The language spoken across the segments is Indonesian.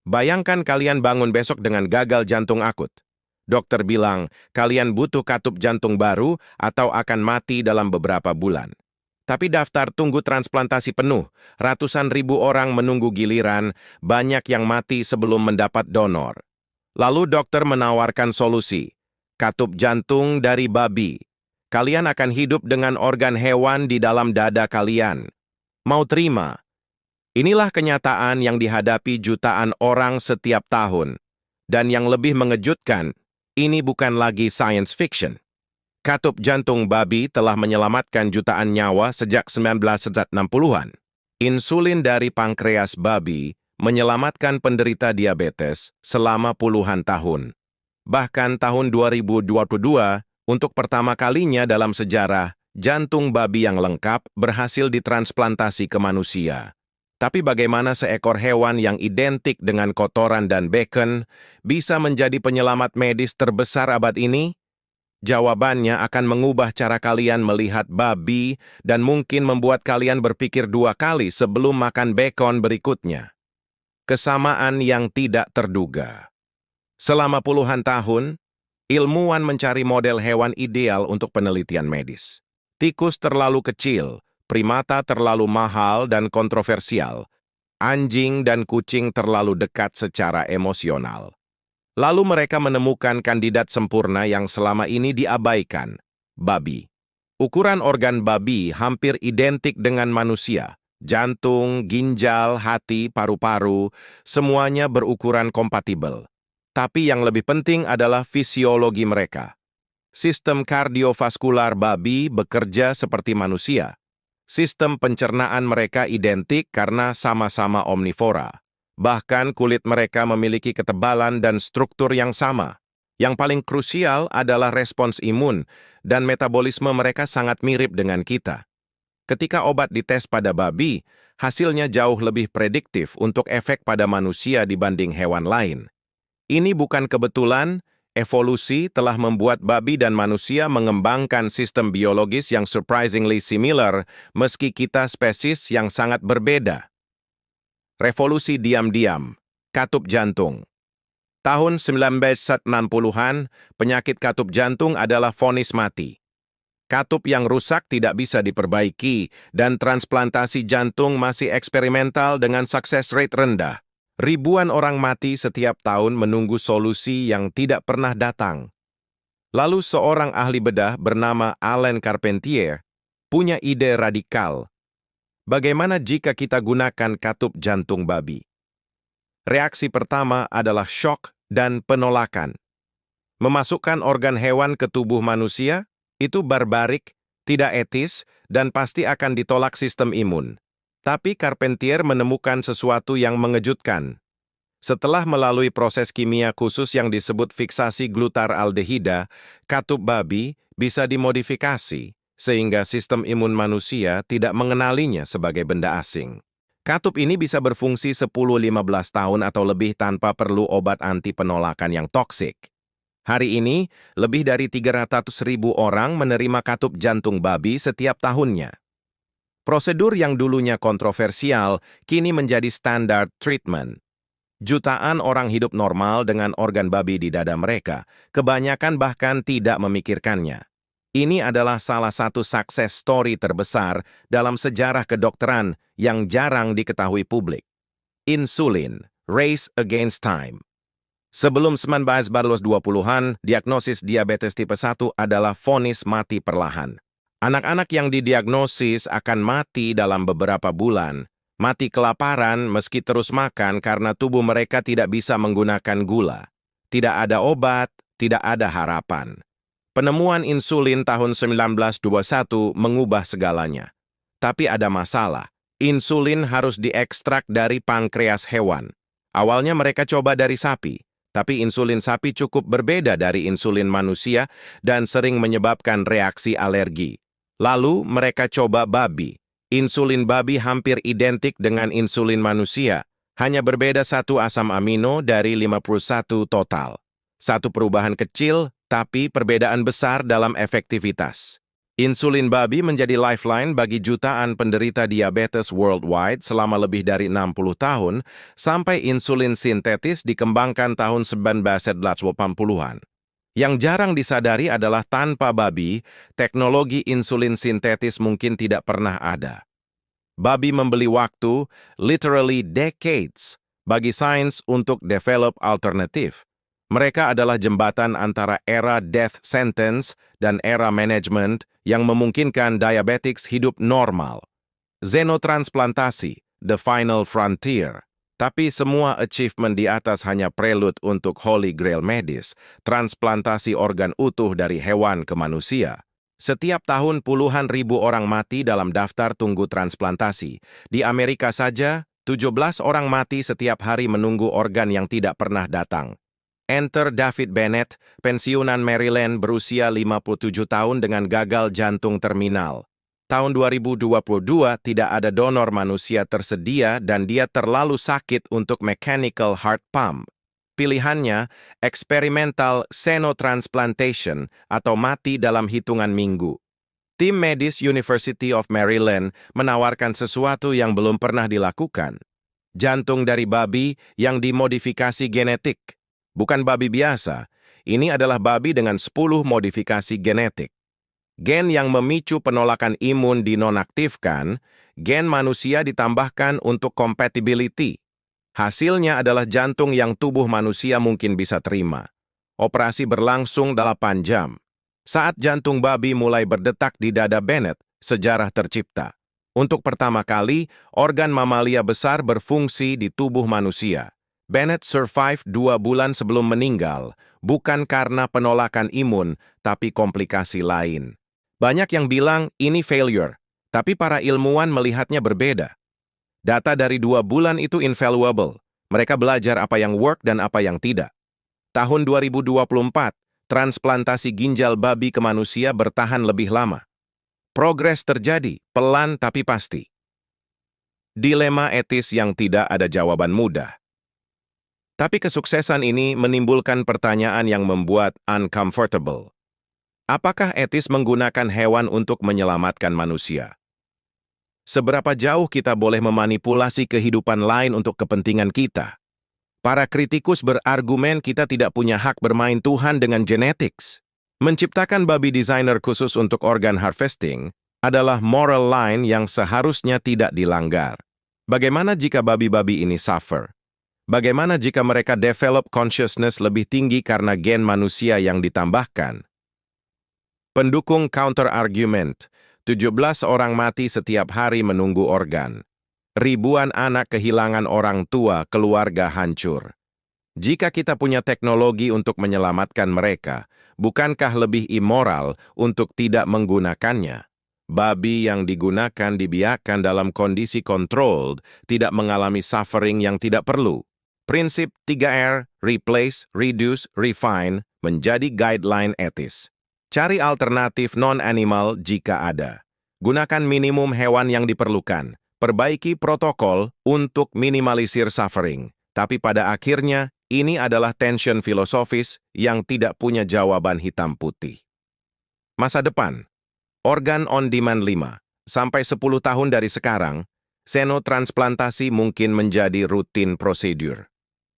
Bayangkan kalian bangun besok dengan gagal jantung akut. Dokter bilang, kalian butuh katup jantung baru atau akan mati dalam beberapa bulan. Tapi daftar tunggu transplantasi penuh, ratusan ribu orang menunggu giliran, banyak yang mati sebelum mendapat donor. Lalu dokter menawarkan solusi, katup jantung dari babi. Kalian akan hidup dengan organ hewan di dalam dada kalian. Mau terima? Inilah kenyataan yang dihadapi jutaan orang setiap tahun. Dan yang lebih mengejutkan, ini bukan lagi science fiction. Katup jantung babi telah menyelamatkan jutaan nyawa sejak 1960-an. Insulin dari pankreas babi menyelamatkan penderita diabetes selama puluhan tahun. Bahkan tahun 2022, untuk pertama kalinya dalam sejarah, jantung babi yang lengkap berhasil ditransplantasi ke manusia. Tapi bagaimana seekor hewan yang identik dengan kotoran dan bacon bisa menjadi penyelamat medis terbesar abad ini? Jawabannya akan mengubah cara kalian melihat babi dan mungkin membuat kalian berpikir dua kali sebelum makan bacon berikutnya. Kesamaan yang tidak terduga. Selama puluhan tahun, ilmuwan mencari model hewan ideal untuk penelitian medis. Tikus terlalu kecil, primata terlalu mahal dan kontroversial, anjing dan kucing terlalu dekat secara emosional. Lalu mereka menemukan kandidat sempurna yang selama ini diabaikan, babi. Ukuran organ babi hampir identik dengan manusia. Jantung, ginjal, hati, paru-paru, semuanya berukuran kompatibel. Tapi yang lebih penting adalah fisiologi mereka. Sistem kardiovaskular babi bekerja seperti manusia. Sistem pencernaan mereka identik karena sama-sama omnivora. Bahkan kulit mereka memiliki ketebalan dan struktur yang sama. Yang paling krusial adalah respons imun, dan metabolisme mereka sangat mirip dengan kita. Ketika obat dites pada babi, hasilnya jauh lebih prediktif untuk efek pada manusia dibanding hewan lain. Ini bukan kebetulan, evolusi telah membuat babi dan manusia mengembangkan sistem biologis yang surprisingly similar, meski kita spesies yang sangat berbeda. Revolusi diam-diam, katup jantung. Tahun 1960-an, penyakit katup jantung adalah vonis mati. Katup yang rusak tidak bisa diperbaiki, dan transplantasi jantung masih eksperimental dengan sukses rate rendah. Ribuan orang mati setiap tahun menunggu solusi yang tidak pernah datang. Lalu seorang ahli bedah bernama Alain Carpentier punya ide radikal. Bagaimana jika kita gunakan katup jantung babi? Reaksi pertama adalah shock dan penolakan. Memasukkan organ hewan ke tubuh manusia, itu barbarik, tidak etis, dan pasti akan ditolak sistem imun. Tapi Carpentier menemukan sesuatu yang mengejutkan. Setelah melalui proses kimia khusus yang disebut fiksasi glutaraldehida, katup babi bisa dimodifikasi, sehingga sistem imun manusia tidak mengenalinya sebagai benda asing. Katup ini bisa berfungsi 10-15 tahun atau lebih tanpa perlu obat anti penolakan yang toksik. Hari ini, lebih dari 300.000 orang menerima katup jantung babi setiap tahunnya. Prosedur yang dulunya kontroversial, kini menjadi standar treatment. Jutaan orang hidup normal dengan organ babi di dada mereka, kebanyakan bahkan tidak memikirkannya. Ini adalah salah satu success story terbesar dalam sejarah kedokteran yang jarang diketahui publik. Insulin, Race Against Time. Sebelum 1920-an, diagnosis diabetes tipe 1 adalah vonis mati perlahan. Anak-anak yang didiagnosis akan mati dalam beberapa bulan, mati kelaparan meski terus makan karena tubuh mereka tidak bisa menggunakan gula. Tidak ada obat, tidak ada harapan. Penemuan insulin tahun 1921 mengubah segalanya. Tapi ada masalah. Insulin harus diekstrak dari pankreas hewan. Awalnya mereka coba dari sapi, tapi insulin sapi cukup berbeda dari insulin manusia dan sering menyebabkan reaksi alergi. Lalu mereka coba babi. Insulin babi hampir identik dengan insulin manusia, hanya berbeda satu asam amino dari 51 total. Satu perubahan kecil, tapi perbedaan besar dalam efektivitas. Insulin babi menjadi lifeline bagi jutaan penderita diabetes worldwide selama lebih dari 60 tahun, sampai insulin sintetis dikembangkan tahun 1980-an. Yang jarang disadari adalah tanpa babi, teknologi insulin sintetis mungkin tidak pernah ada. Babi membeli waktu, literally decades, bagi sains untuk develop alternatif. Mereka adalah jembatan antara era death sentence dan era management yang memungkinkan diabetics hidup normal. Xenotransplantasi, the final frontier. Tapi semua achievement di atas hanya prelude untuk holy grail medis, transplantasi organ utuh dari hewan ke manusia. Setiap tahun puluhan ribu orang mati dalam daftar tunggu transplantasi. Di Amerika saja, 17 orang mati setiap hari menunggu organ yang tidak pernah datang. Enter David Bennett, pensiunan Maryland berusia 57 tahun dengan gagal jantung terminal. Tahun 2022 tidak ada donor manusia tersedia dan dia terlalu sakit untuk mechanical heart pump. Pilihannya, experimental xenotransplantation atau mati dalam hitungan minggu. Tim medis University of Maryland menawarkan sesuatu yang belum pernah dilakukan. Jantung dari babi yang dimodifikasi genetik. Bukan babi biasa, ini adalah babi dengan 10 modifikasi genetik. Gen yang memicu penolakan imun dinonaktifkan, gen manusia ditambahkan untuk compatibility. Hasilnya adalah jantung yang tubuh manusia mungkin bisa terima. Operasi berlangsung 8 jam. Saat jantung babi mulai berdetak di dada Bennett, sejarah tercipta. Untuk pertama kali, organ mamalia besar berfungsi di tubuh manusia. Bennett survive 2 bulan sebelum meninggal, bukan karena penolakan imun, tapi komplikasi lain. Banyak yang bilang ini failure, tapi para ilmuwan melihatnya berbeda. Data dari 2 bulan itu invaluable. Mereka belajar apa yang work dan apa yang tidak. Tahun 2024, transplantasi ginjal babi ke manusia bertahan lebih lama. Progres terjadi, pelan tapi pasti. Dilema etis yang tidak ada jawaban mudah. Tapi kesuksesan ini menimbulkan pertanyaan yang membuat uncomfortable. Apakah etis menggunakan hewan untuk menyelamatkan manusia? Seberapa jauh kita boleh memanipulasi kehidupan lain untuk kepentingan kita? Para kritikus berargumen kita tidak punya hak bermain Tuhan dengan genetics. Menciptakan babi designer khusus untuk organ harvesting adalah moral line yang seharusnya tidak dilanggar. Bagaimana jika babi-babi ini suffer? Bagaimana jika mereka develop consciousness lebih tinggi karena gen manusia yang ditambahkan? Pendukung counter-argument, 17 orang mati setiap hari menunggu organ. Ribuan anak kehilangan orang tua, keluarga hancur. Jika kita punya teknologi untuk menyelamatkan mereka, bukankah lebih immoral untuk tidak menggunakannya? Babi yang digunakan dibiarkan dalam kondisi controlled, tidak mengalami suffering yang tidak perlu. Prinsip 3R, replace, reduce, refine, menjadi guideline etis. Cari alternatif non-animal jika ada. Gunakan minimum hewan yang diperlukan. Perbaiki protokol untuk minimalisir suffering. Tapi pada akhirnya, ini adalah tension filosofis yang tidak punya jawaban hitam putih. Masa depan. Organ on demand 5. Sampai 10 tahun dari sekarang, xenotransplantasi mungkin menjadi rutin prosedur.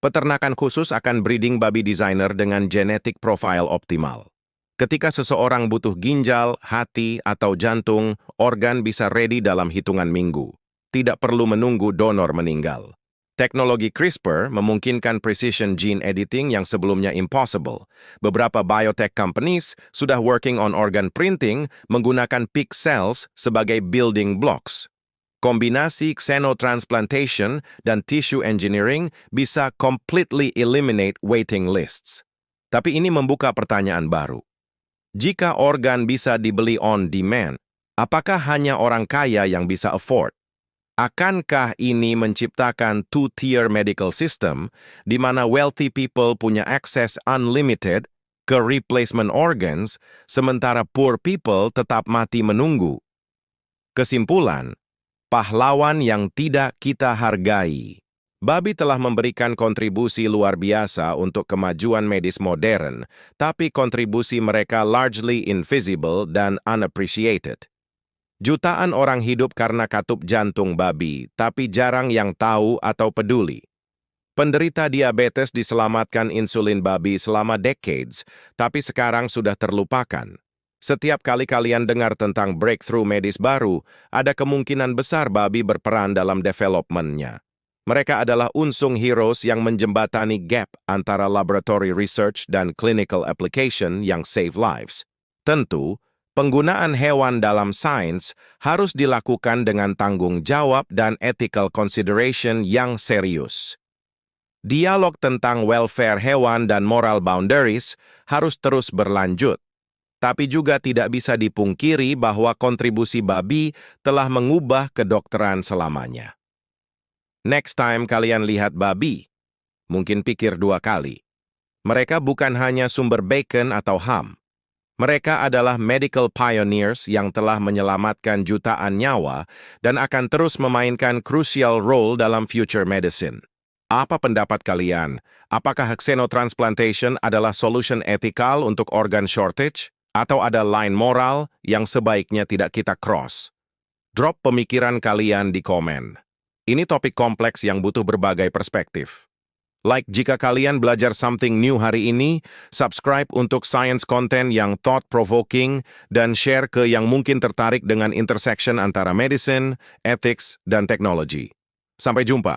Peternakan khusus akan breeding babi designer dengan genetic profile optimal. Ketika seseorang butuh ginjal, hati, atau jantung, organ bisa ready dalam hitungan minggu. Tidak perlu menunggu donor meninggal. Teknologi CRISPR memungkinkan precision gene editing yang sebelumnya impossible. Beberapa biotech companies sudah working on organ printing menggunakan pig cells sebagai building blocks. Kombinasi xenotransplantation dan tissue engineering bisa completely eliminate waiting lists. Tapi ini membuka pertanyaan baru. Jika organ bisa dibeli on demand, apakah hanya orang kaya yang bisa afford? Akankah ini menciptakan two-tier medical system di mana wealthy people punya akses unlimited ke replacement organs, sementara poor people tetap mati menunggu? Kesimpulan, pahlawan yang tidak kita hargai. Babi telah memberikan kontribusi luar biasa untuk kemajuan medis modern, tapi kontribusi mereka largely invisible dan unappreciated. Jutaan orang hidup karena katup jantung babi, tapi jarang yang tahu atau peduli. Penderita diabetes diselamatkan insulin babi selama decades, tapi sekarang sudah terlupakan. Setiap kali kalian dengar tentang breakthrough medis baru, ada kemungkinan besar babi berperan dalam development-nya. Mereka adalah unsung heroes yang menjembatani gap antara laboratory research dan clinical application yang save lives. Tentu, penggunaan hewan dalam sains harus dilakukan dengan tanggung jawab dan ethical consideration yang serius. Dialog tentang welfare hewan dan moral boundaries harus terus berlanjut. Tapi juga tidak bisa dipungkiri bahwa kontribusi babi telah mengubah kedokteran selamanya. Next time kalian lihat babi, mungkin pikir 2 kali. Mereka bukan hanya sumber bacon atau ham. Mereka adalah medical pioneers yang telah menyelamatkan jutaan nyawa dan akan terus memainkan crucial role dalam future medicine. Apa pendapat kalian? Apakah xenotransplantation adalah solution etikal untuk organ shortage? Atau ada line moral yang sebaiknya tidak kita cross? Drop pemikiran kalian di komen. Ini topik kompleks yang butuh berbagai perspektif. Like jika kalian belajar something new hari ini, subscribe untuk science content yang thought-provoking, dan share ke yang mungkin tertarik dengan intersection antara medicine, ethics, dan teknologi. Sampai jumpa.